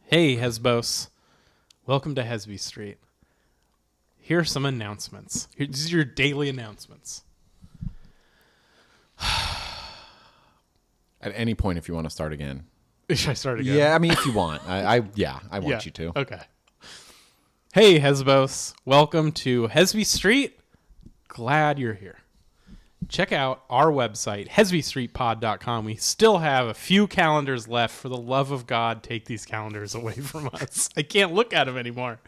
Hey, Hesbos. Welcome to Hesby Street. Here are some announcements. These are your daily announcements. At any point, if you want to start again. Should I start again? Yeah, I mean, if you want. I want you to. Okay. Hey, Hesbos. Welcome to Hesby Street. Glad you're here. Check out our website, hesbystreetpod.com. We still have a few calendars left. For the love of God, take these calendars away from us. I can't look at them anymore.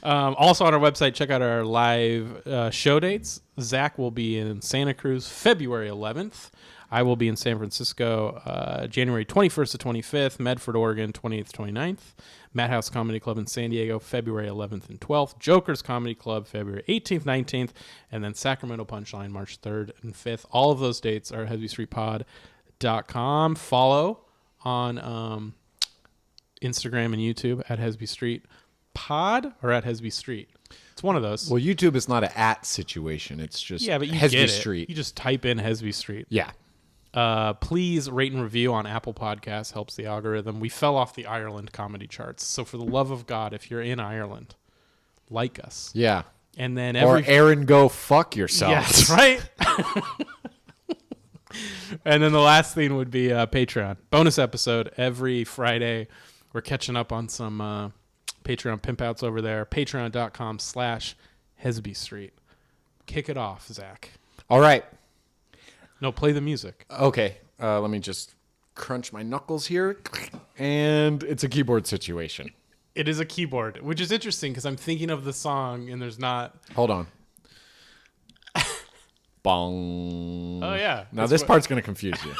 Also on our website, check out our live show dates. Zack will be in Santa Cruz February 11th. I will be in San Francisco January 21st to 25th, Medford, Oregon, 28th to 29th, Madhouse Comedy Club in San Diego, February 11th and 12th, Joker's Comedy Club, February 18th, 19th, and then Sacramento Punchline, March 3rd and 5th. All of those dates are at HesbyStreetPod.com. Follow on Instagram and YouTube at Hesby Street Pod or at Hesby Street. It's one of those. Well, YouTube is not an at situation. It's just but you Hesby get it. Street. You just type in Hesby Street. Yeah. Please rate and review on Apple Podcasts. Helps the algorithm. We fell off the Ireland comedy charts. So for the love of God, if you're in Ireland, like us. Yeah. And then or Aaron, go fuck yourself. Yes, right? And then the last thing would be Patreon. Bonus episode every Friday. We're catching up on some Patreon pimp outs over there. Patreon.com/Hesby Street. Kick it off, Zach. All right. No, play the music. Okay. Let me just crunch my knuckles here. And it's a keyboard situation. It is a keyboard, which is interesting because I'm thinking of the song and there's not. Hold on. Bong. Oh, yeah. Now this part's going to confuse you.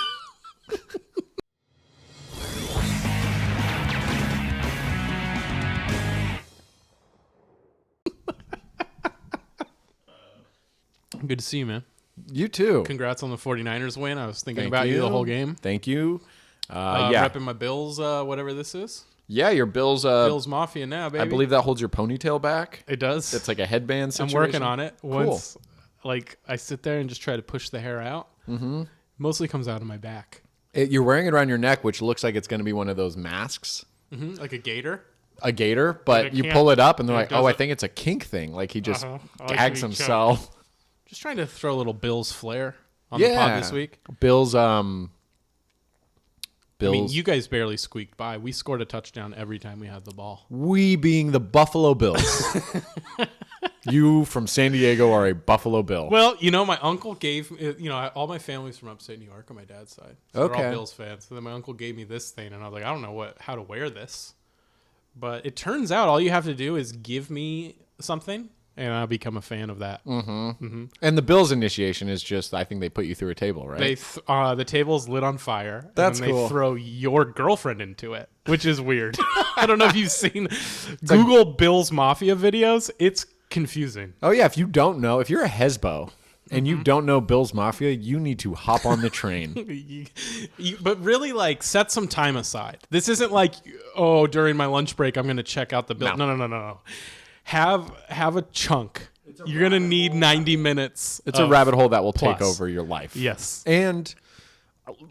Good to see you, man. You too. Congrats on the 49ers win. I was thinking about you the whole game. Thank you. Yeah. Repping my Bills, whatever this is. Yeah, your Bills. Bills Mafia now, baby. I believe that holds your ponytail back. It does. It's like a headband situation. I'm working on it. Once, like, I sit there and just try to push the hair out. Mm-hmm. Mostly comes out of my back. You're wearing it around your neck, which looks like it's going to be one of those masks. Mm-hmm. Like a gator. A gator, but you pull it up and they're like, oh, I think it's a kink thing. Like he just gags himself. Just trying to throw a little Bills flair on the pod this week. Bills. I mean, you guys barely squeaked by. We scored a touchdown every time we had the ball. We being the Buffalo Bills. You from San Diego are a Buffalo Bill. Well, my uncle gave, all my family's from upstate New York on my dad's side. So they're all Bills fans. So then my uncle gave me this thing, and I was like, I don't know how to wear this. But it turns out all you have to do is give me something, and I'll become a fan of that. Mm-hmm. Mm-hmm. And the Bills initiation is just, I think they put you through a table, right? The table's lit on fire. That's and then cool. They throw your girlfriend into it, which is weird. I don't know if you've seen Google Bills Mafia videos. It's confusing. Oh, yeah. If you don't know, if you're a Hesbo and you don't know Bills Mafia, you need to hop on the train. But really, like, set some time aside. This isn't like, during my lunch break, I'm going to check out the Bills. No. Have a chunk. You're going to need 90 minutes. It's a rabbit hole that will take over your life. Yes. And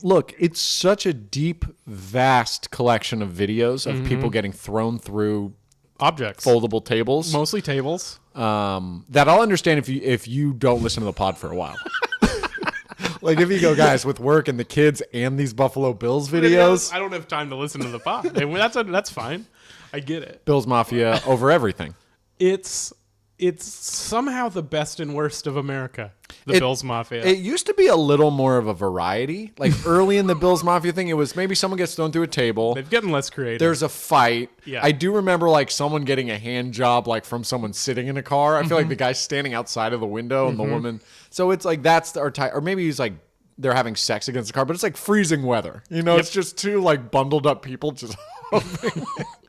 look, it's such a deep, vast collection of videos of people getting thrown through objects, foldable tables. Mostly tables. That I'll understand if you don't listen to the pod for a while. Like if you go, guys, with work and the kids and these Buffalo Bills videos. I don't have time to listen to the pod. That's fine. I get it. Bills Mafia over everything. It's somehow the best and worst of America. Bills Mafia. It used to be a little more of a variety. Like early in the Bills Mafia thing, it was maybe someone gets thrown through a table. They've gotten less creative. There's a fight. Yeah. I do remember like someone getting a hand job like from someone sitting in a car. I feel like the guy's standing outside of the window and the woman. So it's like that's our type. Or maybe he's like they're having sex against the car, but it's like freezing weather. It's just two like bundled up people just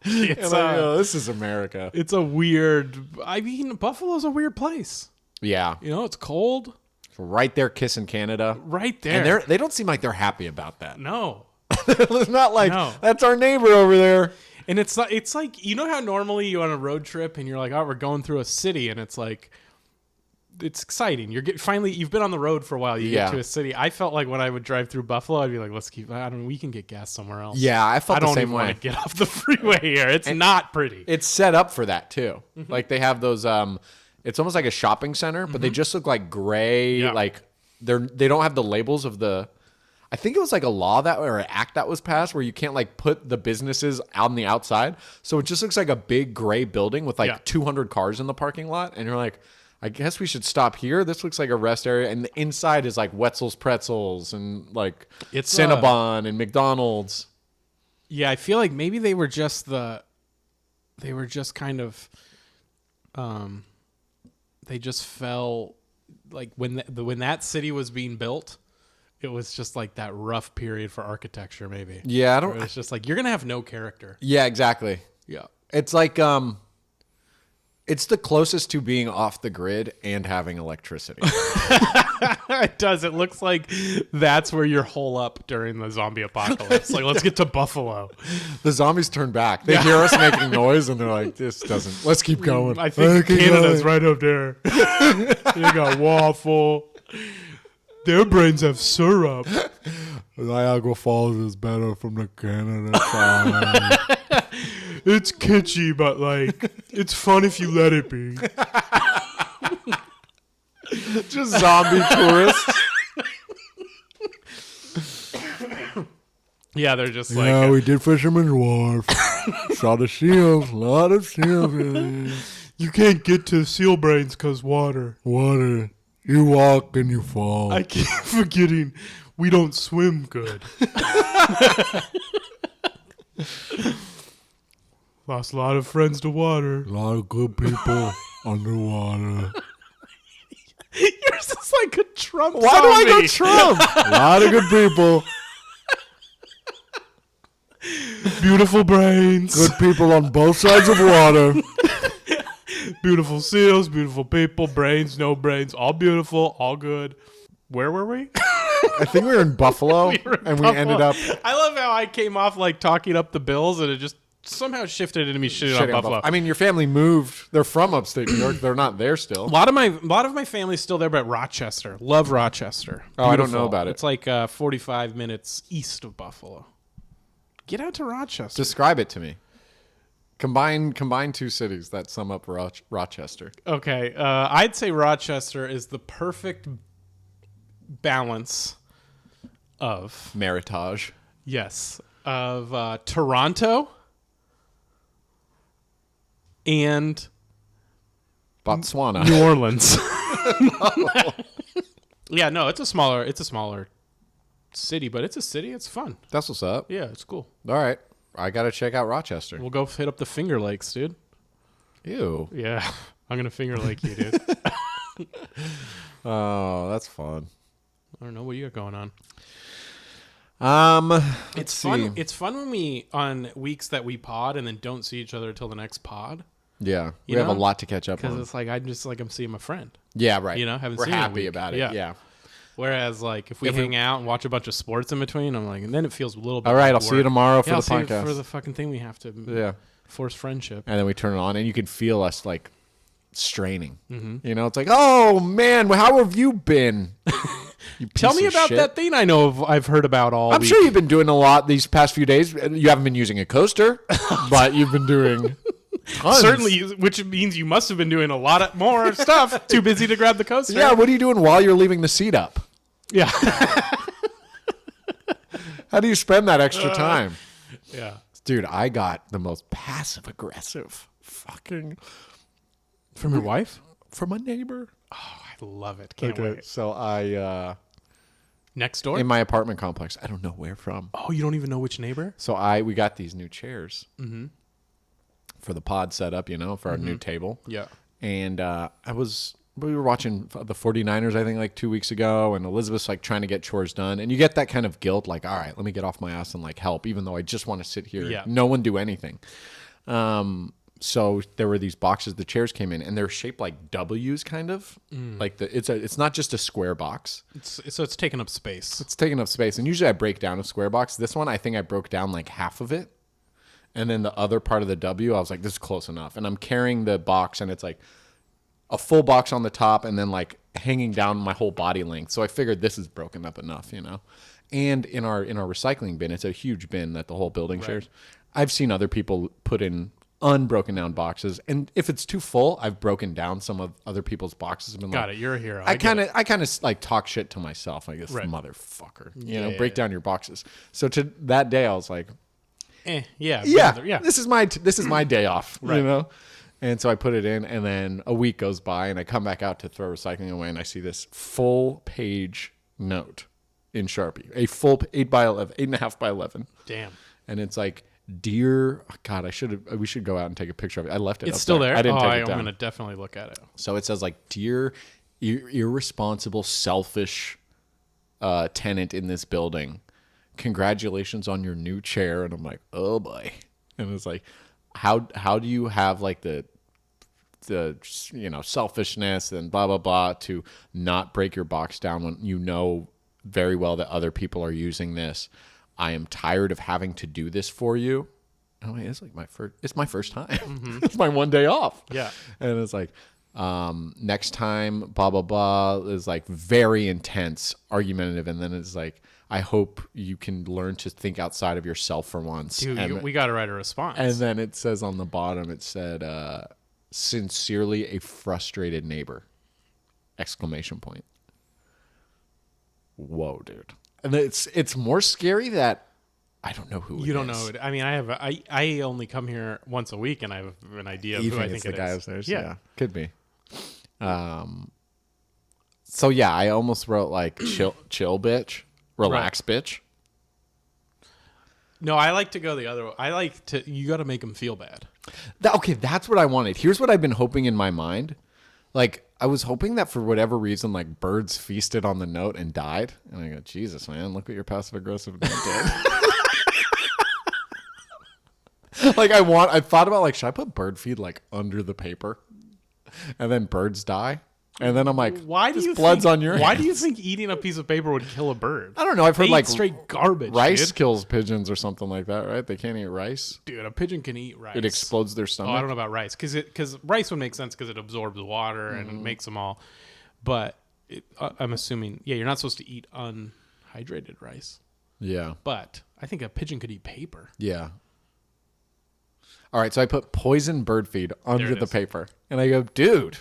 this is America. It's a weird. I mean, Buffalo's a weird place. Yeah, it's cold. Right there, kissing Canada. Right there, and they don't seem like they're happy about that. No, it's not like that's our neighbor over there. And it's like how normally you're on a road trip and you're like, oh, we're going through a city, and it's like it's exciting. Finally, you've been on the road for a while. You get to a city. I felt like when I would drive through Buffalo, I'd be like, we can get gas somewhere else. Yeah, I felt the same way. I don't even want to get off the freeway here. It's not pretty. It's set up for that too. Like they have those, it's almost like a shopping center, but they just look like gray. Yeah. Like they don't have the labels of I think it was like a law or an act that was passed where you can't like put the businesses on the outside. So it just looks like a big gray building with like 200 cars in the parking lot. And you're like, I guess we should stop here. This looks like a rest area. And the inside is like Wetzel's Pretzels and like Cinnabon and McDonald's. Yeah, I feel like maybe they were just kind of, they just fell like when that city was being built, it was just like that rough period for architecture maybe. Yeah, It's just like, you're going to have no character. Yeah, exactly. Yeah. It's like, it's the closest to being off the grid and having electricity. It does. It looks like that's where you're hole up during the zombie apocalypse. Like, let's get to Buffalo. The zombies turn back. They hear us making noise and they're like, this doesn't. Let's keep going. I think Canada's right up there. They got waffle. Their brains have syrup. Niagara Falls is better from the Canada side. It's kitschy, but like it's fun if you let it be. Just zombie tourists. Yeah, they're just like... Yeah, we did Fisherman's Wharf. Saw the seals. A lot of seals. You can't get to seal brains because water. Water. You walk and you fall. I keep forgetting we don't swim good. Lost a lot of friends to water. A lot of good people underwater. Yours is like a Trump Why zombie. do I go Trump? A lot of good people. Beautiful brains. Good people on both sides of water. Beautiful seals, beautiful people, brains, no brains, all beautiful, all good. Where were we? I think we were in Buffalo, we ended up... I love how I came off like talking up the Bills, and it just somehow shifted into me shitting on Buffalo. I mean, your family moved. They're from upstate New York. They're not there still. A lot of my family's still there, but Rochester. Love Rochester. Oh, I don't know about it. It's like 45 minutes east of Buffalo. Get out to Rochester. Describe it to me. Combine two cities that sum up Rochester. Okay, I'd say Rochester is the perfect balance of Meritage. Yes, of Toronto and Botswana. New Orleans. Yeah, no, it's a smaller city, but it's a city. It's fun. That's what's up. Yeah, it's cool. All right. I got to check out Rochester. We'll go hit up the Finger Lakes, dude. Ew. Yeah, I'm going to Finger Lake you, dude. Oh, that's fun. I don't know. What you got going on? Let's see. It's fun when we, on weeks that we pod and then don't see each other until the next pod. Yeah. We have a lot to catch up on. Because it's like, I'm seeing my friend. Yeah, right. You know, haven't We're seen him in a happy week. about it. Yeah. Whereas, like, if we hang out and watch a bunch of sports in between, I'm like, and then it feels a little bit. All right, like I'll see you tomorrow for the I'll see you podcast. for the fucking thing we have to force friendship. And then we turn it on, and you can feel us, like, straining. Mm-hmm. You know, it's like, oh, man, how have you been? You Tell me about that thing I've heard about all I'm week. sure you've been doing a lot these past few days. You haven't been using a coaster, but you've been doing tons. Certainly, which means you must have been doing a lot more stuff. Too busy to grab the coaster. Yeah, what are you doing while you're leaving the seat up? Yeah. How do you spend that extra time? Yeah. Dude, I got the most passive-aggressive fucking... From your wife? From a neighbor. Oh, I love it. Can't wait. So I... Next door? in my apartment complex. I don't know where from. Oh, you don't even know which neighbor? So we got these new chairs for the pod setup, you know, for our new table. Yeah. And we were watching the 49ers, I think, like 2 weeks ago, and Elizabeth's like trying to get chores done. And you get that kind of guilt, like, all right, let me get off my ass and like help, even though I just want to sit here. Yeah. No one do anything. So there were these boxes, the chairs came in, and they're shaped like W's kind of. Like it's not just a square box. So it's taking up space. It's taking up space. And usually I break down a square box. This one, I think I broke down like half of it. And then the other part of the W, I was like, this is close enough. And I'm carrying the box, and it's like a full box on the top and then like hanging down my whole body length. So I figured this is broken up enough, you know. And in our recycling bin, it's a huge bin that the whole building shares. I've seen other people put in unbroken down boxes, and if it's too full, I've broken down some of other people's boxes and been Got it. You're a hero. I kind of like talk shit to myself. I guess motherfucker, you know, break down your boxes. So to that day, I was like, yeah. This is my day off, you know. And so I put it in, and then a week goes by, and I come back out to throw recycling away, and I see this full page note in Sharpie, a full 8.5 by 11. Damn. And it's like, dear God, we should go out and take a picture of it. I left it. It's still there. I didn't take it I'm down. going to definitely look at it. So it says like, dear irresponsible, selfish tenant in this building, congratulations on your new chair. And I'm like, oh boy. And it's like, how do you have like the you know, selfishness and blah blah blah to not break your box down when you know very well that other people are using this? I am tired of having to do this for you. Oh, it's like it's my first time. It's my one day off. Yeah. And it's like, next time, blah, blah, blah, is like very intense, argumentative. And then it's like, I hope you can learn to think outside of yourself for once. Dude, we got to write a response. And then it says on the bottom, it said, sincerely a frustrated neighbor, ! Whoa, dude. And it's more scary that I don't know who you don't know it. I mean, I only come here once a week, and I have an idea of who I think it's the guy upstairs. Yeah, could be. So yeah, I almost wrote like chill bitch, relax bitch. No, I like to go the other way. I like to. You got to make them feel bad. Okay, that's what I wanted. Here's what I've been hoping in my mind. Like, I was hoping that for whatever reason, like, birds feasted on the note and died. And I go, Jesus, man, look what your passive-aggressive note did. Like, I thought about, like, should I put bird feed, like, under the paper? And then birds die? And then I'm like, why do you blood's on your Why hands. do you think eating a piece of paper would kill a bird? I don't know. I've heard, They like, eat straight garbage, rice dude. kills pigeons or something like that, right? They can't eat rice. Dude, a pigeon can eat rice. It explodes their Oh, stomach. I don't know about rice because rice would make sense because it absorbs water and it makes them all. But I'm assuming, you're not supposed to eat unhydrated rice. Yeah. But I think a pigeon could eat paper. Yeah. All right, so I put poison bird feed under the paper. And I go, dude,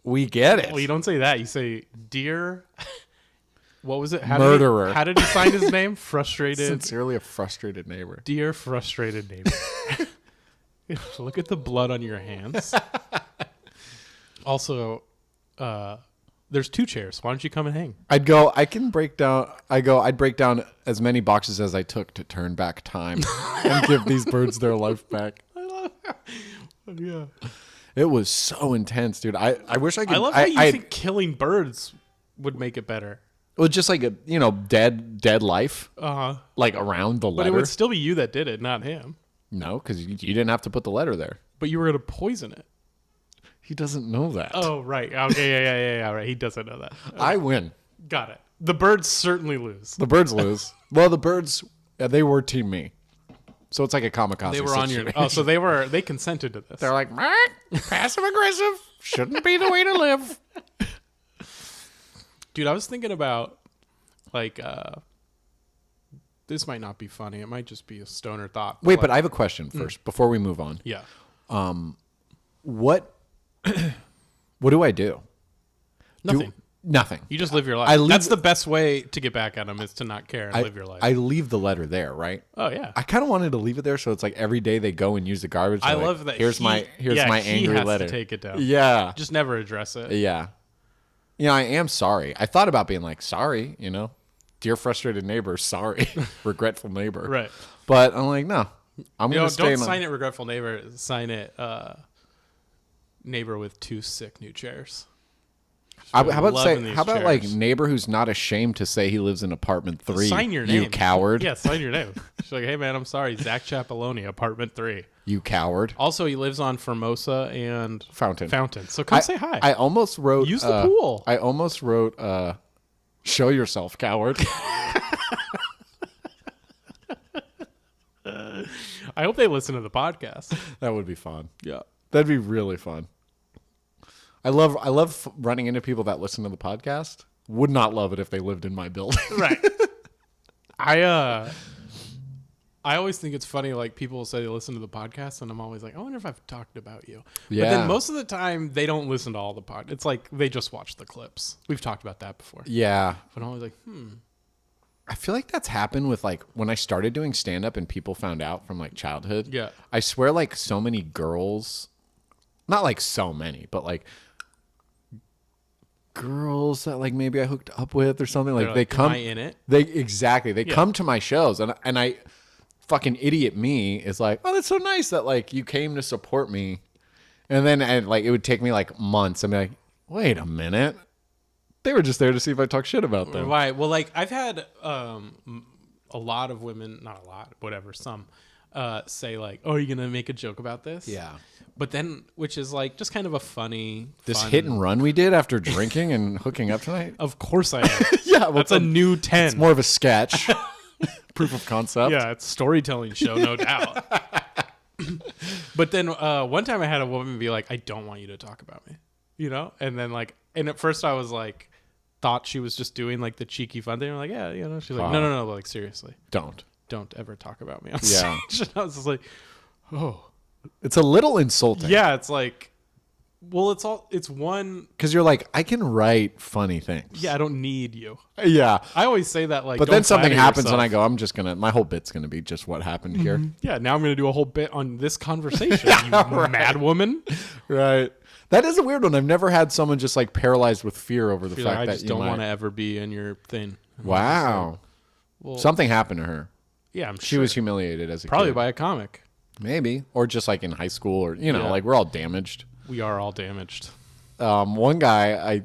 we get it. Well, you don't say that. You say, dear, what was it? Murderer. How did he sign his name? Frustrated. Sincerely a frustrated neighbor. Dear frustrated neighbor. Look at the blood on your hands. Also, there's 2 chairs. Why don't you come and hang? I'd break down as many boxes as I took to turn back time and give these birds their life back. I love that. Yeah. It was so intense, dude. I wish I could. I love how you think killing birds would make it better. Well, just like a dead life, like around the letter. But it would still be you that did it, not him. No, because you didn't have to put the letter there. But you were going to poison it. He doesn't know that. Oh, right. Okay, yeah. Right. He doesn't know that. Okay. I win. Got it. The birds certainly lose. The birds lose. Well, the birds, they were team me. So it's like a kamikaze They were on your. Oh, so they consented to this. They're like, passive aggressive shouldn't be the way to live. Dude, I was thinking about like this might not be funny. It might just be a stoner thought. Wait, but I have a question first before we move on. Yeah. What do I do? Nothing. Nothing. You just live your life. That's the best way to get back at them is to not care and live your life. I leave the letter there, right? Oh yeah. I kind of wanted to leave it there so it's like every day they go and use the garbage. I love that. Here's my he angry has letter. To take it down. Yeah. Just never address it. Yeah. I am sorry. I thought about being like, sorry, dear frustrated neighbor, sorry, regretful neighbor. Right. But I'm like, no, I'm going to stay. Don't sign it, regretful neighbor. Sign it, neighbor with 2 sick new chairs. How about like chairs. neighbor who's not ashamed to say he lives in apartment 3? Sign your name, you coward. Yeah, sign your name. She's like, hey man, I'm sorry, Zack Chapaloni, apartment 3. You coward. Also, he lives on Formosa and Fountain. So come say hi. I almost wrote. Use the pool. I almost wrote. Show yourself, coward. I hope they listen to the podcast. That would be fun. Yeah. That'd be really fun. I love running into people that listen to the podcast. Would not love it if they lived in my building. Right. I always think it's funny, like people say they listen to the podcast, and I'm always like, I wonder if I've talked about you. Yeah. But then most of the time, they don't listen to all the pod. It's like they just watch the clips. We've talked about that before. Yeah. But I'm always like, I feel like that's happened with like when I started doing stand-up and people found out from like childhood. Yeah. I swear like so many girls, not like so many, but like girls that like maybe I hooked up with or something. Like they come am I in it? They come to my shows and I fucking idiot me is like, oh, that's so nice that like you came to support me. And then like it would take me like months. I'm like, wait a minute. They were just there to see if I talk shit about them. Right. Well, like I've had a lot of women, not a lot, whatever, some say like, oh, are you going to make a joke about this? Yeah. But then, which is like just kind of a funny. This fun, hit and run we did after drinking and hooking up tonight? Of course I am. Yeah. Well, That's a new 10. It's more of a sketch. Proof of concept. Yeah, it's a storytelling show, no doubt. But then one time I had a woman be like, I don't want you to talk about me. You know? And then like, and at first I was like, thought she was just doing like the cheeky fun thing. I'm like, yeah, you know. She's like, no, like seriously. Don't ever talk about me on Yeah. stage. And I was just like, oh. It's a little insulting. Yeah, it's like, well, it's one. Because you're like, I can write funny things. Yeah, I don't need you. Yeah. I always say that like, But then something flatter happens yourself. and I go, my whole bit's going to be just what happened here. Yeah, now I'm going to do a whole bit on this conversation, you mad woman. Right. That is a weird one. I've never had someone just like paralyzed with fear over the fact Like, I that just you don't might. want to ever be in your thing. And Wow. well, Something happened to her. yeah, I'm She sure. was humiliated as a Probably kid. by a comic. Maybe. Or just like in high school or, you know, Yeah. like we're all damaged. We are all damaged. One guy,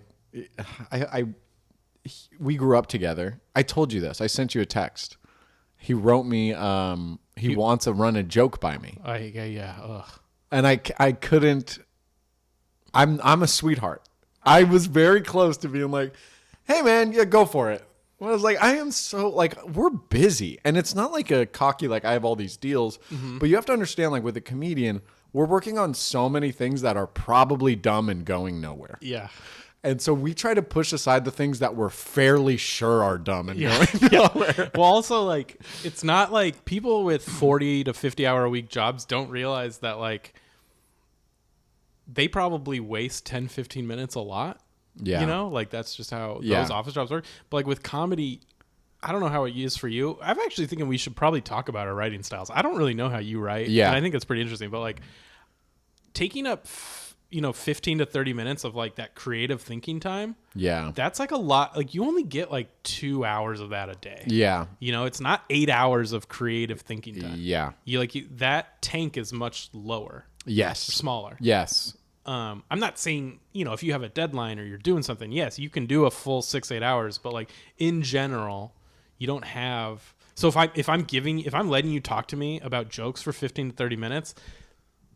we grew up together. I told you this. I sent you a text. He wrote me, he wants to run a joke by me. Yeah. Ugh. And I couldn't. I'm a sweetheart. I was very close to being like, hey man, yeah, go for it. I was like, I am so like, we're busy, and it's not like a cocky like I have all these deals, but you have to understand like with a comedian, we're working on so many things that are probably dumb and going nowhere. Yeah. And so we try to push aside the things that we're fairly sure are dumb and going nowhere. Well, also like it's not like people with 40 to 50 hour a week jobs don't realize that like they probably waste 10, 15 minutes a lot. Yeah. You know, like that's just how Yeah. those office jobs work. But like with comedy, I don't know how it is for you. I'm actually thinking we should probably talk about our writing styles. I don't really know how you write. Yeah. And I think it's pretty interesting. But like taking up, 15 to 30 minutes of like that creative thinking time, Yeah. that's like a lot. Like you only get like 2 hours of that a day. Yeah. You know, it's not 8 hours of creative thinking time. Yeah. That tank is much lower, Yes. smaller. Yes. I'm not saying, if you have a deadline or you're doing something, yes, you can do a full 6-8 hours, but like in general, you don't have. So if I'm letting you talk to me about jokes for 15 to 30 minutes,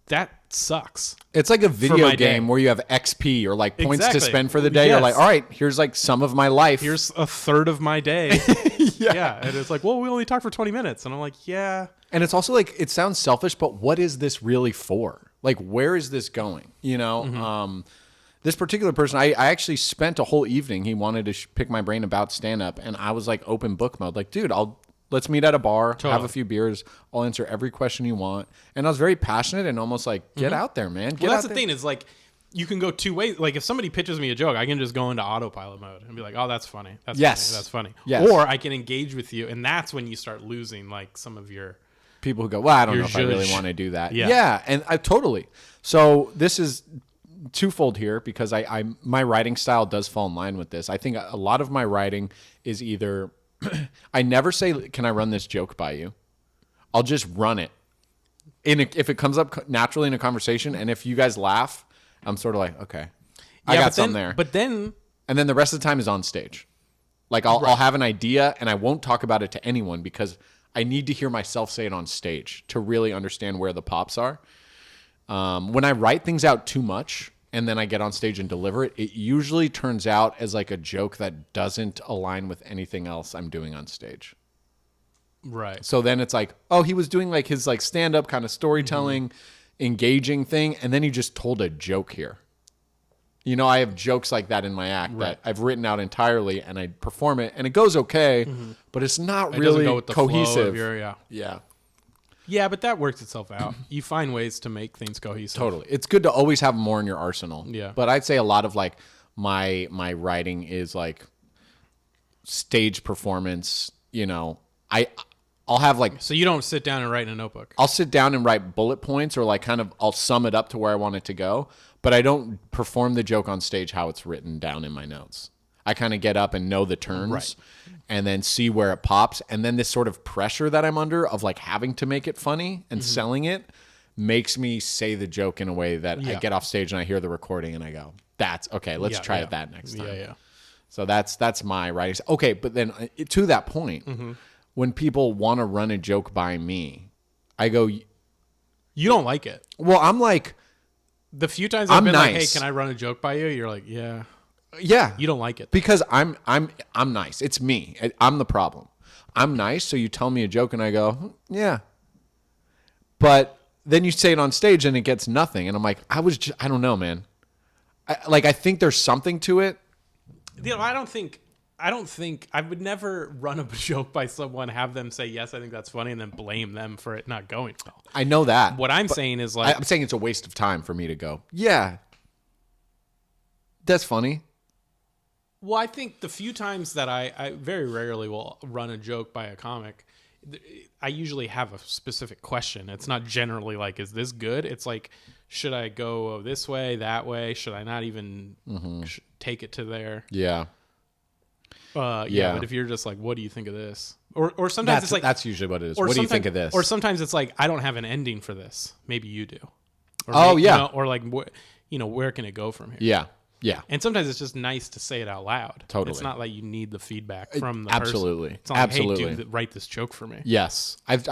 that sucks. It's like a video my game day. where you have XP or like points Exactly. to spend for the day. You're Yes. like, all right, here's like some of my life. Here's a third of my day. Yeah. And it's like, well, we only talked for 20 minutes. And I'm like, yeah. And it's also like, it sounds selfish, but what is this really for? Like, where is this going? This particular person, I actually spent a whole evening. He wanted to pick my brain about stand-up, and I was like open book mode. Like, dude, let's meet at a bar, have a few beers. I'll answer every question you want. And I was very passionate and almost like, get out there, man. Well, that's the thing is like, you can go two ways. Like if somebody pitches me a joke, I can just go into autopilot mode and be like, oh, that's funny. That's Yes. funny. That's funny. Yes. Or I can engage with you. And that's when you start losing like some of your... People who go, well, I don't Your know if I really zhuzh. want to do that. Yeah. Yeah, and I totally. So this is twofold here because my writing style does fall in line with this. I think a lot of my writing is either I never say, can I run this joke by you? I'll just run it. If it comes up naturally in a conversation, and if you guys laugh, I'm sort of like, okay, I got something there. But then... And then the rest of the time is on stage. Like I'll have an idea and I won't talk about it to anyone because I need to hear myself say it on stage to really understand where the pops are. When I write things out too much and then I get on stage and deliver it, it usually turns out as like a joke that doesn't align with anything else I'm doing on stage. Right. So then it's like, oh, he was doing like his like stand-up kind of storytelling, engaging thing, and then he just told a joke here. You know, I have jokes like that in my act Right. that I've written out entirely, and I perform it, and it goes okay, but it's not It doesn't really go with the flow of cohesive. yeah. Yeah, But that works itself out. You find ways to make things cohesive. totally. It's good to always have more in your arsenal. Yeah. But I'd say a lot of like my writing is like stage performance. You know, I'll have like So you don't sit down and write in a notebook. I'll sit down and write bullet points, or like kind of I'll sum it up to where I want it to go, but I don't perform the joke on stage how it's written down in my notes. I kind of get up and know the turns, Right. and then see where it pops, and then this sort of pressure that I'm under of like having to make it funny and selling it makes me say the joke in a way that I Yeah. get off stage and I hear the recording and I go, "That's okay. Let's Yeah, try yeah. it that next time." Yeah. So that's my writing. Okay, but then to that point, when people want to run a joke by me, I go, You don't like it. well, I'm like, The few times I've I'm been like, nice. "Hey, can I run a joke by you?" You're like, "Yeah." yeah, You don't like it. because I'm nice. It's me. I'm the problem. I'm nice, so you tell me a joke and I go, yeah. But then you say it on stage and it gets nothing, and I'm like, I don't know, man. I think there's something to it. You know, I don't think I would never run a joke by someone, have them say yes, I think that's funny, and then blame them for it not going well. I know that. What I'm saying is like, I'm saying it's a waste of time for me to go, yeah, that's funny. well, I think the few times that I very rarely will run a joke by a comic, I usually have a specific question. It's not generally like, is this good? It's like, should I go this way, that way? Should I not even take it to there? Yeah. Yeah. But if you're just like, what do you think of this? Or sometimes it's like, That's usually what it is. or What do you think sometimes- of this? Or sometimes it's like, I don't have an ending for this. Maybe you do. Or Oh, maybe, yeah. You know, or like, where can it go from here? Yeah. Yeah. And sometimes it's just nice to say it out loud. Totally. It's not like you need the feedback from the Absolutely. person. It's not like, Absolutely. hey, dude, write this joke for me. Yes. I've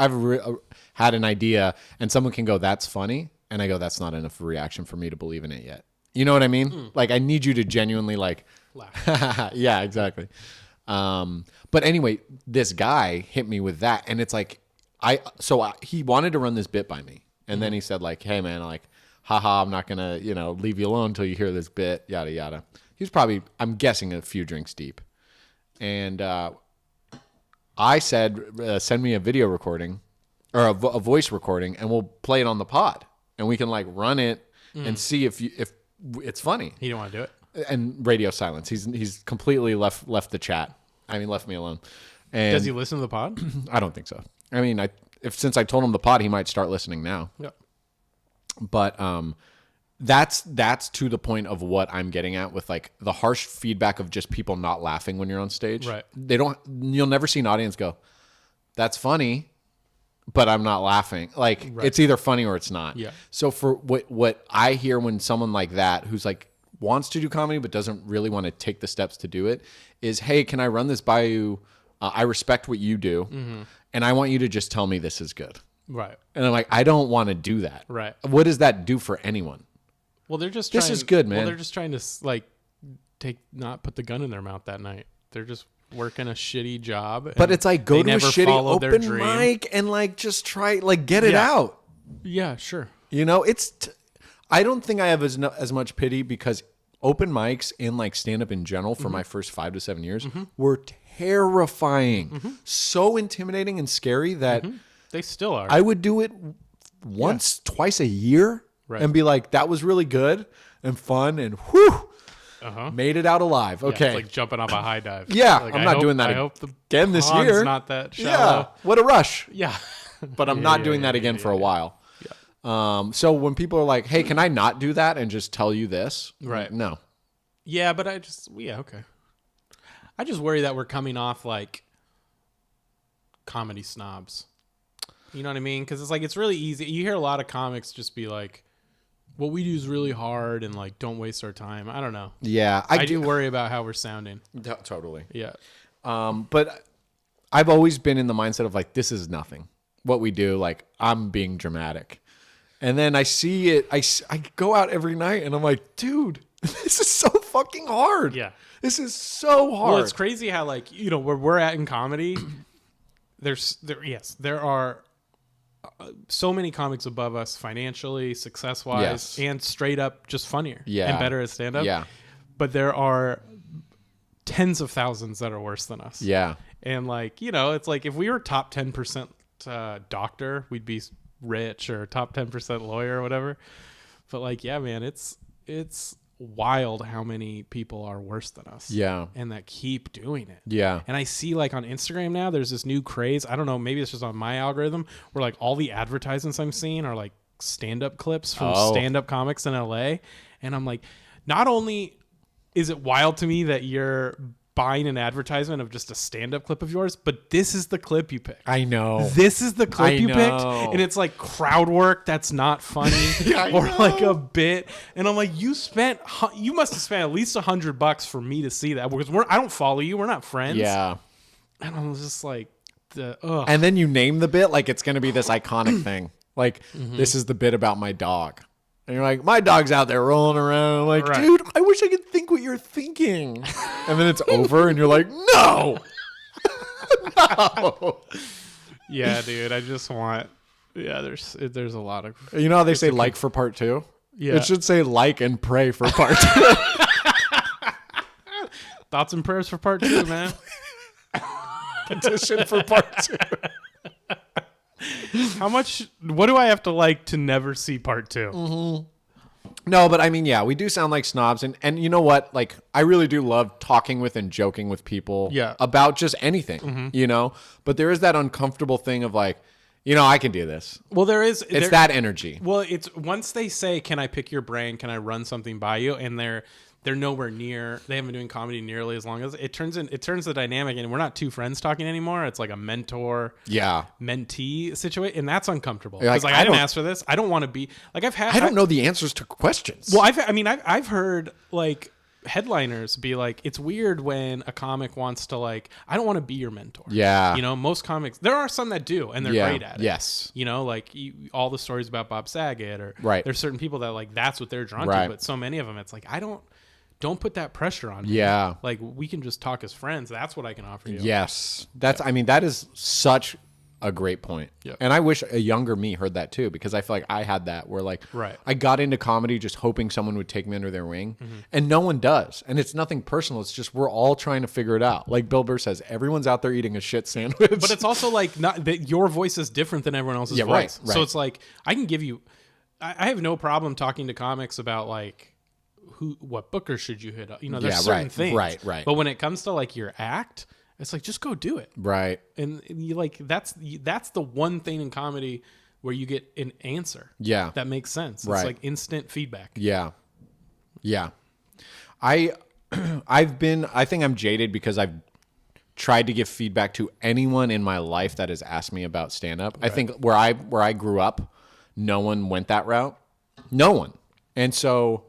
had an idea and someone can go, that's funny. And I go, that's not enough reaction for me to believe in it yet. You know what I mean? Like, I need you to genuinely like, Laugh. yeah, exactly. But anyway, this guy hit me with that. And it's like, he wanted to run this bit by me. And then he said like, hey man, like, haha, I'm not going to, leave you alone until you hear this bit, yada, yada. He was probably, I'm guessing, a few drinks deep. And I said, send me a video recording or a voice recording and we'll play it on the pod. And we can like run it and see if it's funny. He didn't want to do it. And radio silence. He's completely left the chat. I mean, left me alone. And Does he listen to the pod? I don't think so. I mean, since I told him the pod, he might start listening now. Yep. But that's to the point of what I'm getting at with like the harsh feedback of just people not laughing when you're on stage. Right. You'll never see an audience go, that's funny, but I'm not laughing. Like It's either funny or it's not. Yeah. So for what I hear when someone like that, who's like wants to do comedy, but doesn't really want to take the steps to do it, is, hey, can I run this by you? I respect what you do. And I want you to just tell me this is good. Right. And I'm like, I don't want to do that. Right. What does that do for anyone? Well, they're just This trying, is good, man. Well, they're just trying to like not put the gun in their mouth that night. They're just working a shitty job. But it's like, go they to a never shitty followed their open dream. mic and like just try, like get it Yeah. out. Yeah, sure. I don't think I have as much pity because open mics and like stand up in general for my first 5 to 7 years were terrifying. So intimidating and scary that They still are. I would do it once, twice a year and be like, that was really good and fun and whew, made it out alive. Yeah, Okay. it's like jumping off a high dive. Yeah, Like, I'm not doing that I hope the again this pond's year. not that Yeah. shallow. What a rush. Yeah. But I'm not doing that again for a while. So when people are like, hey, can I not do that and just tell you this? Right. No. Yeah, but okay. I just worry that we're coming off like comedy snobs. You know what I mean? Because it's like, it's really easy. You hear a lot of comics just be like, what we do is really hard and like, don't waste our time. I don't know. Yeah. I do worry about how we're sounding. Totally. Yeah. But I've always been in the mindset of like, this is nothing. What we do, like, I'm being dramatic. And then I see it. I go out every night and I'm like, dude, this is so fucking hard. Yeah. This is so hard. Well, it's crazy how like, where we're at in comedy, there are so many comics above us financially, success wise, Yes. and straight up just funnier Yeah. and better at stand up. Yeah. But there are tens of thousands that are worse than us. Yeah. And like, it's like if we were top 10% doctor, we'd be rich, or top 10% lawyer or whatever. But like, yeah, man, it's wild how many people are worse than us. Yeah. And that keep doing it. Yeah. And I see like on Instagram now, there's this new craze. I don't know, maybe it's just on my algorithm where like all the advertisements I'm seeing are like stand-up clips from stand-up comics in LA. And I'm like, not only is it wild to me that you're buying an advertisement of just a stand-up clip of yours, but this is the clip you picked. I know. This is the clip you picked, know. and it's like crowd work that's not funny, or like a bit. And I'm like, you must have spent at least $100 for me to see that, because I don't follow you, we're not friends. Yeah. And I was just like, And then you name the bit like it's going to be this iconic thing. Like, this is the bit about my dog. And you're like, my dog's out there rolling around. I'm like, dude, I wish I could think what you're thinking. And then it's over, and you're like, no. No. Yeah, dude, I just want. Yeah, there's a lot of. You know how they say like for part 2? Yeah. It should say like and pray for part 2. Thoughts and prayers for part 2, man. Petition for part 2. What do I have to like to never see part 2? No, but I mean, yeah, we do sound like snobs. And you know what? Like, I really do love talking with and joking with people about just anything, But there is that uncomfortable thing of like, I can do this. Well, It's that energy. Well, it's once they say, can I pick your brain? Can I run something by you? And they're nowhere near, they haven't been doing comedy nearly as long as it turns the dynamic, and we're not two friends talking anymore. It's like a mentor, mentee situation. And that's uncomfortable. Because I didn't ask for this. I don't want to be like, I don't know the answers to questions. Well, I've heard like headliners be like, it's weird when a comic wants to like, I don't want to be your mentor. Yeah. Most comics, there are some that do, and they're great at it. Yes. Like all the stories about Bob Saget, or there's certain people that like, that's what they're drawn to, but so many of them, it's like, don't put that pressure on me. Yeah. Like, we can just talk as friends. That's what I can offer you. Yes. That is such a great point. Yep. And I wish a younger me heard that too, because I feel like I had that where like, I got into comedy just hoping someone would take me under their wing, and no one does. And it's nothing personal. It's just, we're all trying to figure it out. Like Bill Burr says, everyone's out there eating a shit sandwich. But it's also like, not that your voice is different than everyone else's voice. Right. So it's like, I can give you, I have no problem talking to comics about like, what Booker should you hit up? There's certain things. Right. But when it comes to like your act, it's like, just go do it. Right. And you like, that's the one thing in comedy where you get an answer. Yeah. That makes sense. Right. It's like instant feedback. Yeah. Yeah. I think I'm jaded because I've tried to give feedback to anyone in my life that has asked me about stand-up. Right. I think where I grew up, no one went that route. No one. And so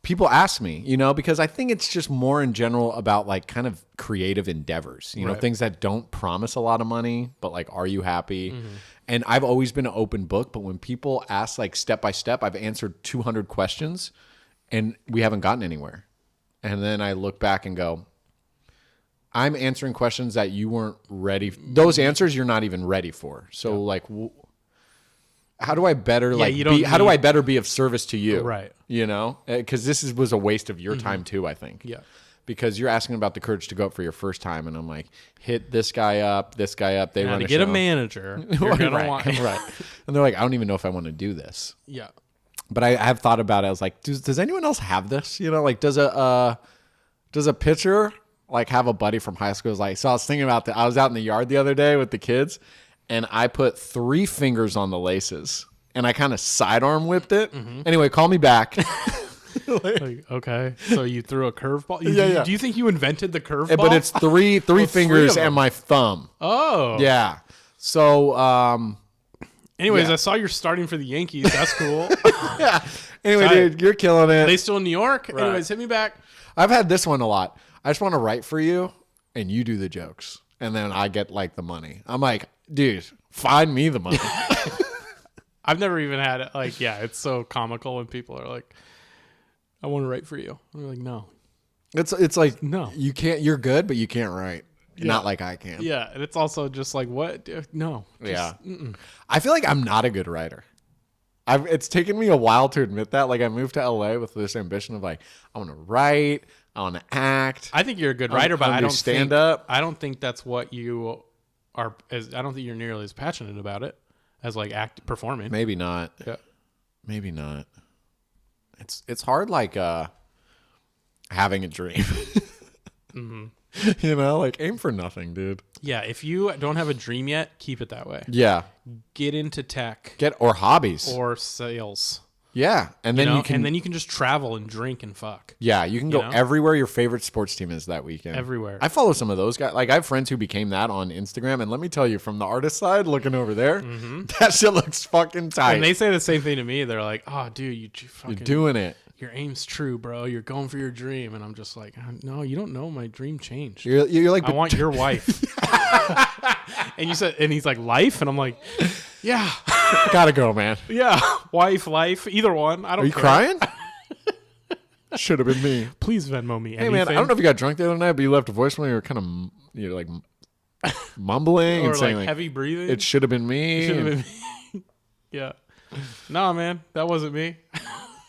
people ask me, because I think it's just more in general about like kind of creative endeavors, things that don't promise a lot of money, but like, are you happy? And I've always been an open book, but when people ask like step by step, I've answered 200 questions and we haven't gotten anywhere. And then I look back and go, I'm answering questions that you weren't ready. Those answers you're not even ready for. So like, how do I better how do I better be of service to you? Right. Because this was a waste of your time too, I think. Yeah. Because you're asking about the courage to go up for your first time, and I'm like, hit this guy up. They run to a get show. a manager. You're gonna want right. And they're like, I don't even know if I want to do this. Yeah. But I have thought about it. I was like, does anyone else have this? Like does a pitcher like have a buddy from high school? So I was thinking about that. I was out in the yard the other day with the kids, and I put 3 fingers on the laces, and I kind of sidearm whipped it. Anyway, call me back. Like, okay, so you threw a curveball. Do you think you invented the curveball? But it's three fingers and my thumb. Oh, yeah. So, anyways, I saw you're starting for the Yankees. That's cool. Yeah. Anyway, dude, you're killing it. Are they still in New York? Right. Anyways, hit me back. I've had this one a lot. I just want to write for you, and you do the jokes, and then I get like the money. I'm like, dude, find me the money. I've never even had it. Like, yeah, it's so comical when people are like, I want to write for you. I'm like, no. It's like, no, you can't, you're good, but you can't write. not like I can. Yeah, and it's also just like, what? No. I feel like I'm not a good writer. It's taken me a while to admit that. Like, I moved to LA with this ambition of like, I want to write, I want to act. I think you're a good writer, but I don't stand up. I don't think that's what you are. I don't think you're nearly as passionate about it as like performing. Maybe not. Yeah. Maybe not. It's hard, like having a dream. You know, like aim for nothing, dude. Yeah, if you don't have a dream yet, keep it that way. Yeah. Get into tech. Or hobbies. Or sales. Yeah. And then you can just travel and drink and fuck. Yeah, you can go everywhere your favorite sports team is that weekend. Everywhere. I follow some of those guys. Like, I have friends who became that on Instagram, and let me tell you, from the artist side, looking over there, that shit looks fucking tight. And they say the same thing to me. They're like, "Oh, dude, you're doing it. Your aim's true, bro. You're going for your dream." And I'm just like, "No, you don't know. My dream changed. You're like, I want your wife." And he's like, "Life?" And I'm like, "Yeah, gotta go, man. Yeah, wife, life, either one. I don't." Are you crying? Should have been me. Please Venmo me. Hey, man, I don't know if you got drunk the other night, but you left a voicemail. You were kind of, like mumbling or and saying like heavy breathing. It should have been me. Should have been me. Yeah. Nah, man, that wasn't me.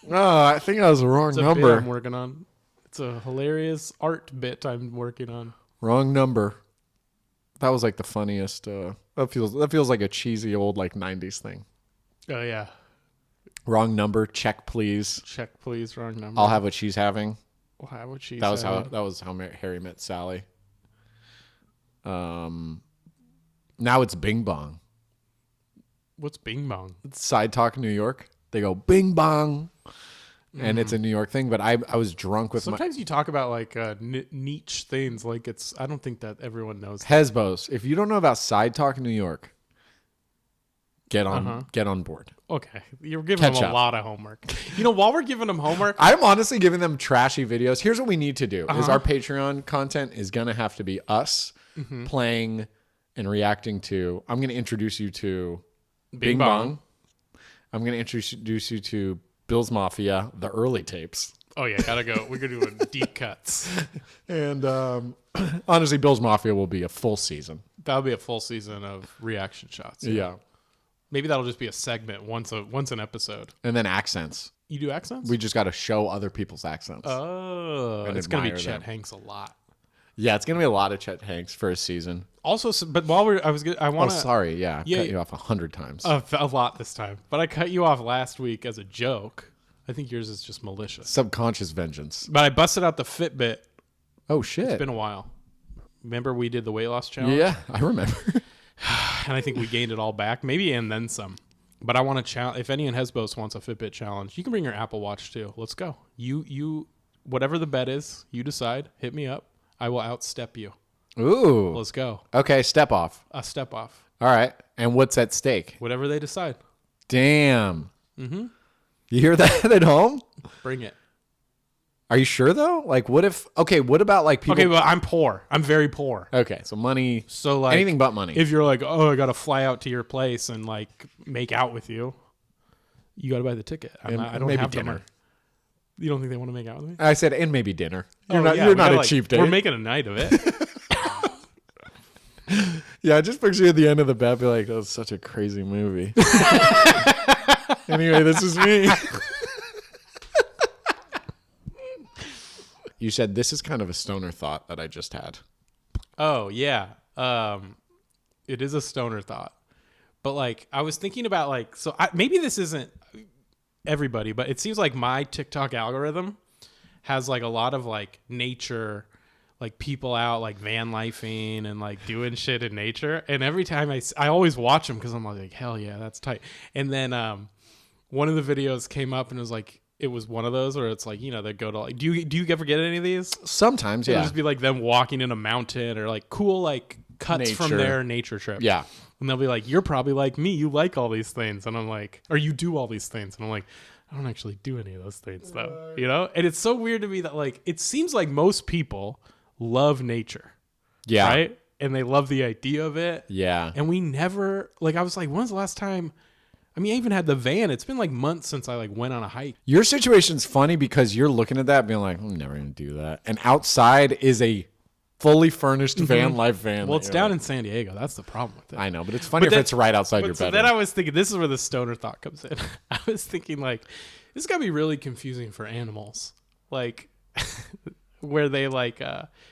No, I think I was the wrong It's a number. bit I'm working on. It's a hilarious art bit I'm working on. Wrong number. That was like the funniest. That feels like a cheesy old like 90s thing. Oh yeah. Wrong number. Check, please. Check, please. Wrong number. I'll have what she's having. We'll have what she's That having. was how Harry met Sally. Now it's Bing Bong. What's Bing Bong? It's Side Talk New York. They go Bing Bong. And it's a New York thing, but I was drunk with Sometimes you talk about like niche things, like I don't think that everyone knows. Hesbos. If you don't know about Side Talk New York, get on board. Okay, you're giving them a lot of homework. While we're giving them homework, I'm honestly giving them trashy videos. Here's what we need to do: is our Patreon content is gonna have to be us playing and reacting to. I'm gonna introduce you to Bing Bong. I'm gonna introduce you to Bill's Mafia, the early tapes. Oh yeah, gotta go. We're gonna do deep cuts. And honestly, Bill's Mafia will be a full season. That'll be a full season of reaction shots. Yeah. Maybe that'll just be a segment once an episode. And then accents. You do accents? We just got to show other people's accents. Oh, it's gonna be Chet Hanks a lot. Yeah, it's gonna be a lot of Chet Hanks for a season. Also, but while I want to. Oh, sorry. Yeah, I cut you off 100 times. A lot this time, but I cut you off last week as a joke. I think yours is just malicious. Subconscious vengeance. But I busted out the Fitbit. Oh shit! It's been a while. Remember we did the weight loss challenge? Yeah, I remember. And I think we gained it all back, maybe and then some. But I want to challenge. If any in Hesbos wants a Fitbit challenge, you can bring your Apple Watch too. Let's go. You, whatever the bet is, you decide. Hit me up. I will outstep you. Ooh. Let's go. Okay, step off. A step off. All right. And what's at stake? Whatever they decide. Damn. Mm-hmm. You hear that at home? Bring it. Are you sure though? Like, what about like people? Okay, well, I'm poor. I'm very poor. Okay, so money. So like anything but money. If you're like, oh, I got to fly out to your place and like make out with you, you got to buy the ticket. I don't maybe have dinner. Money. You don't think they want to make out with me? I said, and maybe dinner. You're we not a like, cheap date. We're making a night of it. Yeah, I just picture you at the end of the bet, be like, that was such a crazy movie. Anyway, this is me. You said this is kind of a stoner thought that I just had. Oh, yeah. It is a stoner thought. But like, I was thinking about like, maybe this isn't everybody, but it seems like my TikTok algorithm has like a lot of like nature, like people out like van lifing and like doing shit in nature. And every time I always watch them because I'm like, hell yeah, that's tight. And then one of the videos came up and it was one of those where it's like, they go to like, do you ever get any of these? Sometimes, yeah. It'll just be like them walking in a mountain or like cool like cuts from their nature trip. Yeah. And they'll be like, you're probably like me. You like all these things. And I'm like, or you do all these things. And I'm like, I don't actually do any of those things though. And it's so weird to me that like, it seems like most people love nature. Yeah. Right. And they love the idea of it. Yeah. And we never, like, I was like, when's the last time? I mean, I even had the van. It's been like months since I like went on a hike. Your situation's funny because you're looking at that being like, I'm never going to do that. And outside is a fully furnished life van. Well, it's down in San Diego. That's the problem with it. I know, but it's funny if it's right outside your bedroom. Then I was thinking, this is where the stoner thought comes in. I was thinking, like, this is got to be really confusing for animals. Like, where they, like,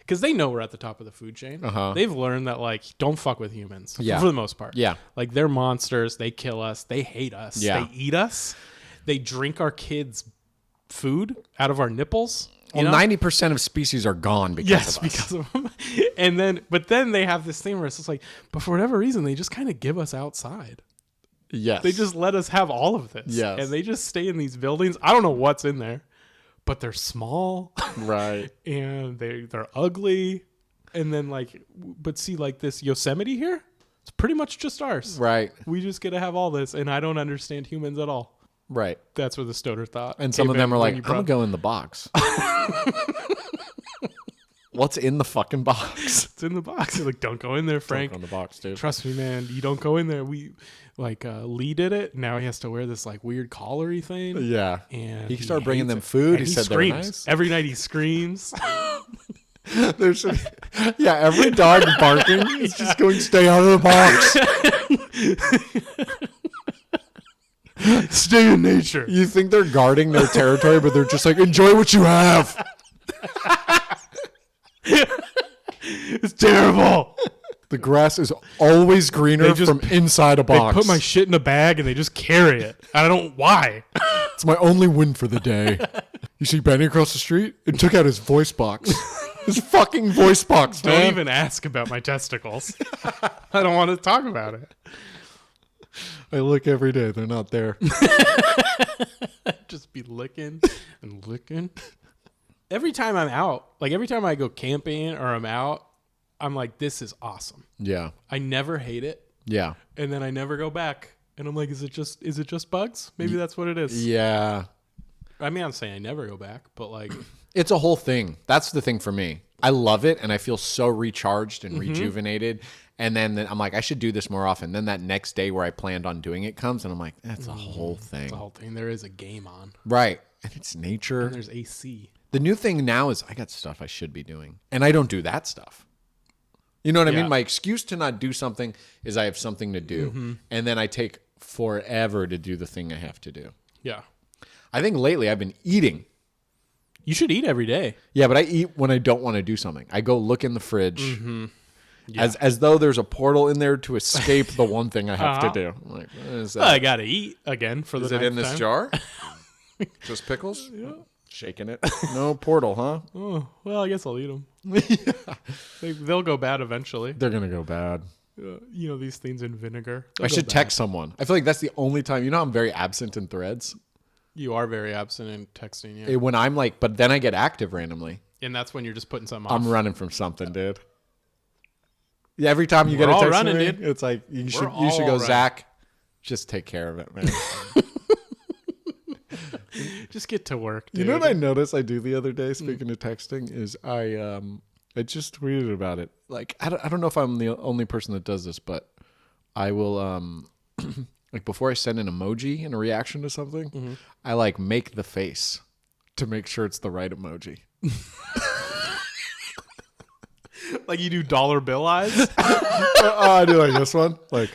because they know we're at the top of the food chain. They've learned that, like, don't fuck with humans. Yeah. For the most part. Yeah. Like, they're monsters. They kill us. They hate us. Yeah. They eat us. They drink our kids' food out of our nipples. Well, 90% of species are gone because of us. Because of them. But then they have this thing where it's just like, but for whatever reason, they just kind of give us outside. Yes. They just let us have all of this. Yes. And they just stay in these buildings. I don't know what's in there, but they're small. Right. And they're ugly. And then but see, like this Yosemite here, it's pretty much just ours. Right. We just get to have all this. And I don't understand humans at all. Right. That's where the stoner thought. And some of them are like, I'm going to go in the box. What's in the fucking box? It's in the box. They're like, don't go in there, Frank. Don't go in the box, dude. Trust me, man. You don't go in there. Lee did it. Now he has to wear this like weird collary thing. Yeah. And he started bringing them it. food. And He said screams. they're nice. Every night he screams. Every dog barking is just going, stay out of the box. Stay in nature. You think they're guarding their territory, but they're just like, enjoy what you have. It's terrible. The grass is always greener from inside a box. They put my shit in a bag and they just carry it. I don't know why. It's my only win for the day. You see Benny across the street? It took out his voice box. His fucking voice box, man. Don't even ask about my testicles. I don't want to talk about it. I look every day. They're not there. Just be licking and licking. Every time I'm out, like every time I go camping or I'm out, I'm like, this is awesome. Yeah. I never hate it. Yeah. And then I never go back. And I'm like, is it just bugs? Maybe that's what it is. Yeah. I mean, I'm saying I never go back, but like, it's a whole thing. That's the thing for me. I love it and I feel so recharged and rejuvenated. And then I'm like, I should do this more often. Then that next day where I planned on doing it comes and I'm like, that's a whole thing. It's a whole thing. There is a game on. Right. And it's nature. And there's AC. The new thing now is I got stuff I should be doing. And I don't do that stuff. You know what I mean? My excuse to not do something is I have something to do. And then I take forever to do the thing I have to do. Yeah. I think lately I've been eating. You should eat every day. Yeah, but I eat when I don't want to do something. I go look in the fridge Yeah. as though there's a portal in there to escape the one thing I have to do. I'm like, what is that? I got to eat again for the Is it in this time. jar? Just pickles? Yeah. Shaking it. No portal, huh? Oh, well, I guess I'll eat them. They'll go bad eventually. They're going to go bad. You know, these things in vinegar. I should text someone. I feel like that's the only time. You know, I'm very absent in threads. You are very absent in texting, yeah. When I'm like, but then I get active randomly. And that's when you're just putting something off. I'm running from something, dude. Yeah, every time you get a all text running, from me, dude. it's like you should all go, running. Zack. Just take care of it, man. Just get to work, dude. You know what I noticed I do the other day? Speaking of texting, is I just tweeted about it. Like I don't know if I'm the only person that does this, but I will like before I send an emoji in a reaction to something, I like make the face to make sure it's the right emoji. Like you do dollar bill eyes? I do like this one. Like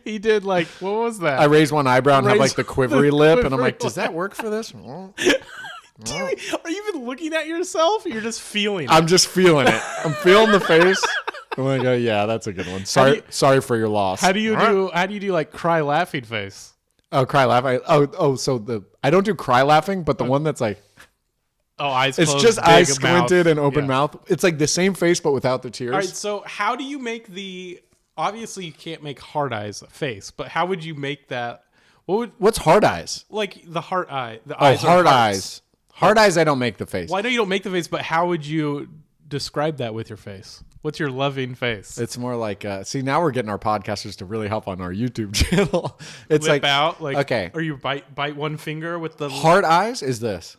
He did like, what was that? I raise one eyebrow and have like the quivery lip, and I'm like, quivery does that work for this? Are you even looking at yourself? Or you're just feeling it? I'm just feeling it. I'm feeling the face. I'm like, oh yeah, that's a good one. Sorry for your loss. How do you do like cry laughing face? Oh, cry laugh. So I don't do cry laughing, but the one that's like, eyes it's closed, just big eyes mouth. squinted and open Yeah. mouth. It's like the same face, but without the tears. All right, so how do you make obviously you can't make hard eyes a face, but how would you make that? What's hard eyes? Like the heart eye. The Oh, eyes are hard hearts. eyes. Hard eyes, I don't make the face. Well, I know you don't make the face, but how would you describe that with your face? What's your loving face? It's more like, see, now we're getting our podcasters to really help on our YouTube channel. It's Lip like, out, like, okay. Or you bite one finger with the Hard eyes is this.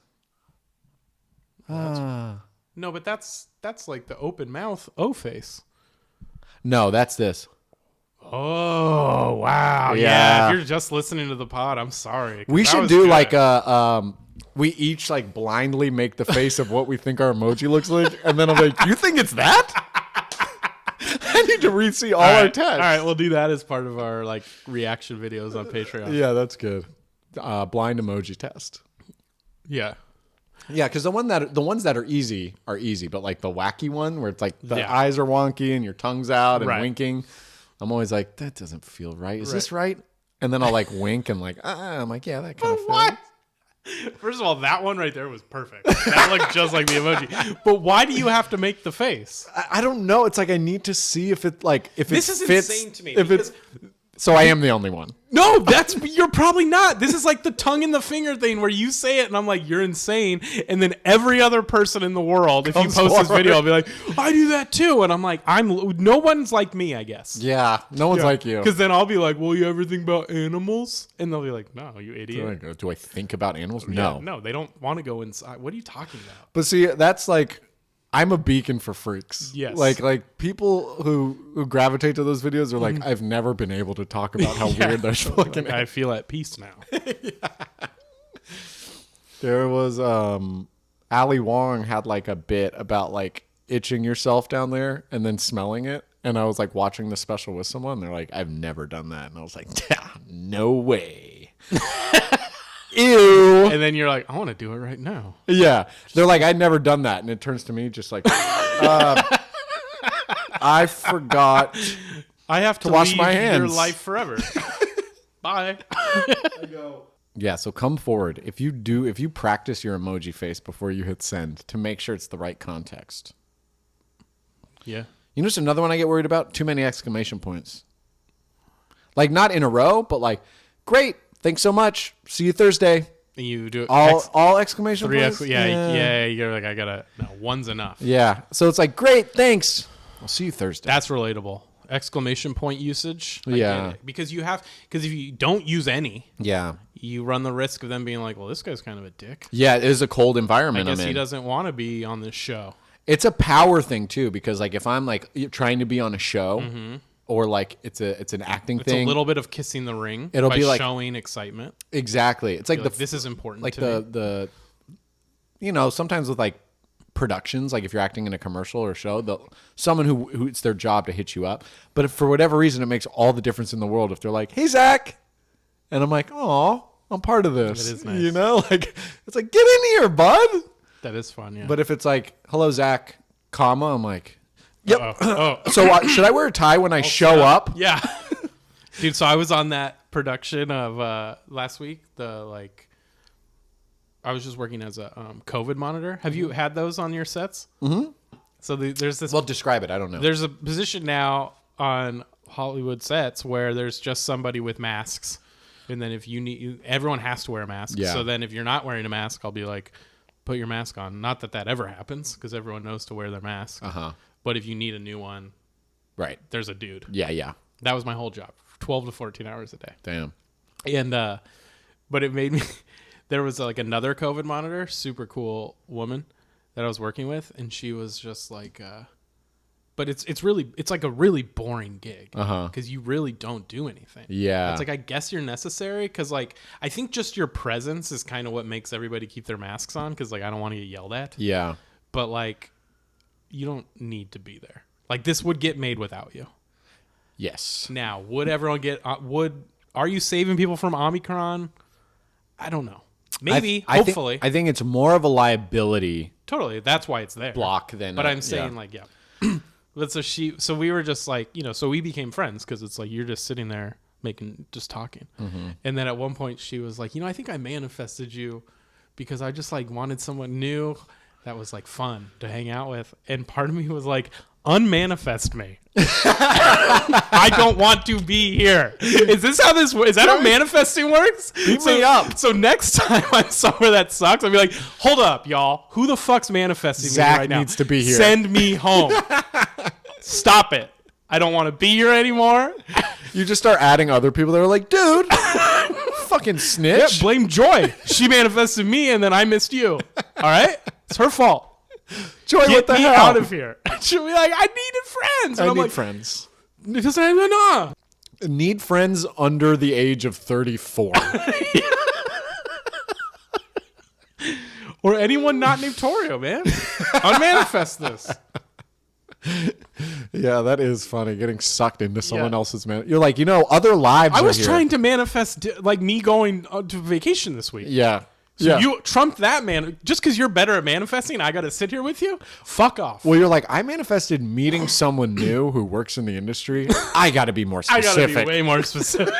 No, but that's like the open mouth O face. No, that's this. Oh wow, yeah. Yeah. If you're just listening to the pod, I'm sorry. We should was do good. like a we each like blindly make the face of what we think our emoji looks like, and then I'm like, "You think it's that?" I need to re-see all our text. All right, we'll do that as part of our like reaction videos on Patreon. Yeah, that's good. Blind emoji test. Yeah. Yeah, because the ones that are easy, but like the wacky one where it's like the eyes are wonky and your tongue's out and winking, I'm always like, that doesn't feel right. Is this right? And then I'll like wink and like, I'm like, yeah, that kind of what? First of all, that one right there was perfect. That looked just like the emoji. But why do you have to make the face? I don't know. It's like I need to see if it like if this it is fits, insane to me. If it's so, I am the only one. No, you're probably not. This is like the tongue and the finger thing where you say it and I'm like, you're insane. And then every other person in the world, if you post this video, I'll be like, I do that too. And I'm like, no one's like me, I guess. Yeah, no one's like you. Because then I'll be like, well, you ever think about animals? And they'll be like, no, you idiot. Do I think about animals? No. No, they don't want to go inside. What are you talking about? But see, that's like, I'm a beacon for freaks. Yes. Like people who gravitate to those videos are like, I've never been able to talk about how weird they're fucking. Like, I feel at peace now. There was Ali Wong had like a bit about like itching yourself down there and then smelling it. And I was like watching the special with someone. They're like, I've never done that. And I was like, no way. Ew. And then you're like, I want to do it right now. Yeah. They're like, I'd never done that. And it turns to me just like, I forgot I have to wash leave my hands. your life forever. Bye. I go. Yeah, so come forward. If you practice your emoji face before you hit send to make sure it's the right context. Yeah. You know what's another one I get worried about? Too many exclamation points. Like not in a row, but like, great. Thanks so much. See you Thursday. And you do it all exclamation points? Yeah. You're like, one's enough. Yeah. So it's like, great, thanks. I'll see you Thursday. That's relatable. Exclamation point usage. I get it. Because if you don't use any, you run the risk of them being like, well, this guy's kind of a dick. Yeah, it is a cold environment. I guess he doesn't want to be on this show. It's a power thing too, because like if I'm like trying to be on a show, or like it's an acting thing, it's a little bit of kissing the ring. It'll by be like showing excitement. Exactly. It's like this is important. Like to me. Sometimes with like productions, like if you're acting in a commercial or show, someone who it's their job to hit you up, but if for whatever reason it makes all the difference in the world if they're like, hey Zack, and I'm like, oh, I'm part of this. It is nice. You know, like it's like, get in here, bud. That is fun. Yeah. But if it's like, hello Zack, comma, I'm like, yep. So should I wear a tie when I show up? Yeah. Dude, so I was on that production of last week. I was just working as a COVID monitor. Have you had those on your sets? Mm-hmm. So there's this. Well, describe it. I don't know. There's a position now on Hollywood sets where there's just somebody with masks. And then if you need, everyone has to wear a mask. Yeah. So then if you're not wearing a mask, I'll be like, put your mask on. Not that ever happens because everyone knows to wear their mask. Uh-huh. But if you need a new one, right, there's a dude. Yeah. That was my whole job, 12 to 14 hours a day. Damn. And but it made me. There was like another COVID monitor, super cool woman that I was working with, and she was just like, but it's like a really boring gig because you really don't do anything. Yeah, it's like I guess you're necessary because like I think just your presence is kind of what makes everybody keep their masks on because like I don't want to get yelled at. Yeah, but like you don't need to be there. Like this would get made without you. Yes. Now, would everyone get? Are you saving people from Omicron? I don't know. Maybe, hopefully. I think it's more of a liability. Totally, that's why it's there. Block than. But I'm saying But so we were just like, so we became friends because it's like you're just sitting there just talking, and then at one point she was like, I think I manifested you because I just like wanted someone new that was like fun to hang out with, and part of me was like, unmanifest me. I don't want to be here. Is this how this works? Is that how manifesting works? Beat me up. So next time I'm somewhere that sucks, I'll be like, hold up, y'all. Who the fuck's manifesting Zack me right now? needs to be here. Send me home. Stop it. I don't want to be here anymore. You just start adding other people that are like, dude, fucking snitch. Yeah, blame Joy. She manifested me and then I missed you. All right? It's her fault. Joy, Get what the me hell? out of here. She'll be like, I needed friends. And I I'm need like, friends. No. Need friends under the age of 34. Or anyone not named Torio, man. Unmanifest this. Yeah, that is funny. Getting sucked into someone else's man. You're like, other lives. I was here. trying to manifest me going to vacation this week. Yeah. So you trumped that, man. Just because you're better at manifesting, I got to sit here with you? Fuck off. Well, you're like, I manifested meeting someone new who works in the industry. I got to be more specific. I got to be way more specific.